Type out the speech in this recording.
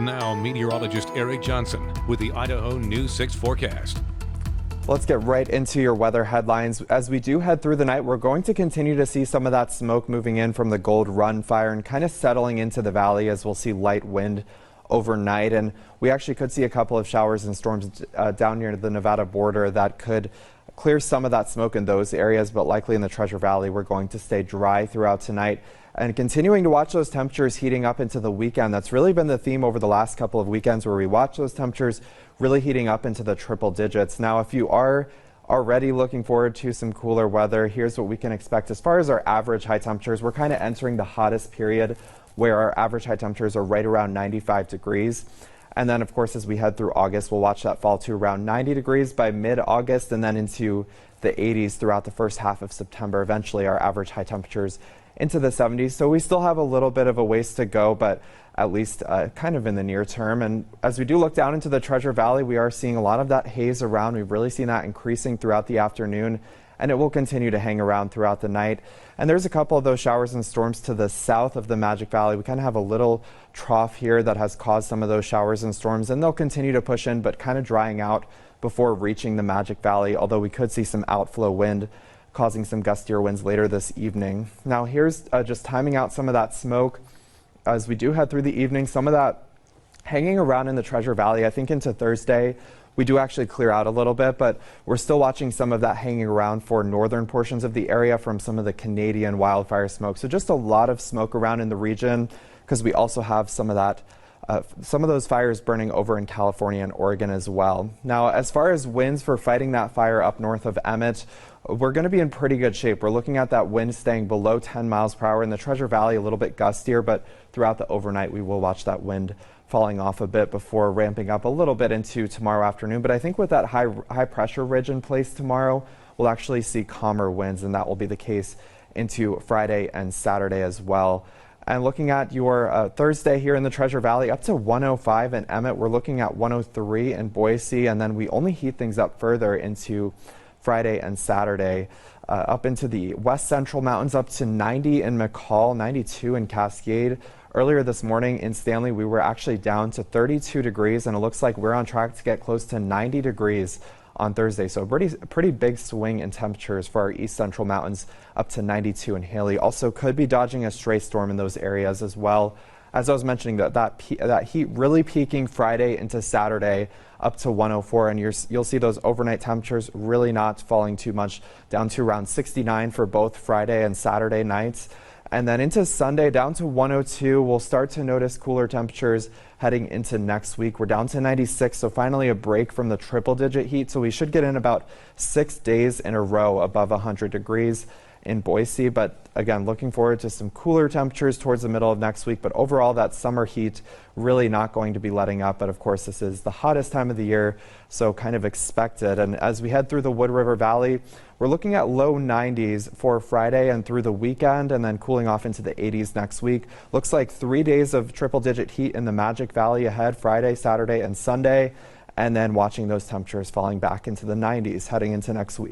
Now, meteorologist Eric Johnson with the Idaho News 6 forecast. Let's get right into your weather headlines. As we do head through the night, we're going to continue to see some of that smoke moving in from the Gold Run fire and kind of settling into the valley as we'll see light wind overnight. And we actually could see a couple of showers and storms down near the Nevada border that could clear some of that smoke in those areas, but likely in the Treasure Valley, we're going to stay dry throughout tonight. And continuing to watch those temperatures heating up into the weekend. That's really been the theme over the last couple of weekends where we watch those temperatures really heating up into the triple digits. Now, if you are already looking forward to some cooler weather, here's what we can expect. As far as our average high temperatures, we're kind of entering the hottest period where our average high temperatures are right around 95 degrees. And then, of course, as we head through August, we'll watch that fall to around 90 degrees by mid-August and then into the 80s throughout the first half of September. Eventually, our average high temperatures into the 70s. So we still have a little bit of a ways to go, but at least kind of in the near term. And as we do look down into the Treasure Valley, we are seeing a lot of that haze around. We've really seen that increasing throughout the afternoon, and it will continue to hang around throughout the night. And there's a couple of those showers and storms to the south of the Magic Valley. We kind of have a little trough here that has caused some of those showers and storms, and they'll continue to push in, but kind of drying out before reaching the Magic Valley, although we could see some outflow wind causing some gustier winds later this evening. Now here's just timing out some of that smoke as we do head through the evening. Some of that hanging around in the Treasure Valley, I think into Thursday, we do actually clear out a little bit, but we're still watching some of that hanging around for northern portions of the area from some of the Canadian wildfire smoke. So just a lot of smoke around in the region because we also have some of that some of those fires burning over in California and Oregon as well. Now, as far as winds for fighting that fire up north of Emmett, we're going to be in pretty good shape. We're looking at that wind staying below 10 miles per hour in the Treasure Valley, a little bit gustier, but throughout the overnight, we will watch that wind falling off a bit before ramping up a little bit into tomorrow afternoon. But I think with that high pressure ridge in place tomorrow, we'll actually see calmer winds, and that will be the case into Friday and Saturday as well. And looking at your Thursday here in the Treasure Valley, up to 105 in Emmett. We're looking at 103 in Boise, and then we only heat things up further into Friday and Saturday. Up into the west central mountains, up to 90 in McCall, 92 in Cascade. Earlier this morning in Stanley, we were actually down to 32 degrees, and it looks like we're on track to get close to 90 degrees on Thursday. So a pretty big swing in temperatures for our east central mountains, up to 92 in Haley. Also could be dodging a stray storm in those areas as well. As I was mentioning, that heat really peaking Friday into Saturday up to 104, and you'll see those overnight temperatures really not falling too much, down to around 69 for both Friday and Saturday nights. And then into Sunday, down to 102. We'll start to notice cooler temperatures heading into next week. We're down to 96, so finally a break from the triple-digit heat. So we should get in about 6 days in a row above 100 degrees in Boise. But again, looking forward to some cooler temperatures towards the middle of next week. But overall, that summer heat really not going to be letting up. But of course, this is the hottest time of the year, so kind of expected. And as we head through the Wood River Valley, we're looking at low 90s for Friday and through the weekend, and then cooling off into the 80s next week. Looks like 3 days of triple-digit heat in the Magic Valley ahead, Friday, Saturday, and Sunday, and then watching those temperatures falling back into the 90s heading into next week.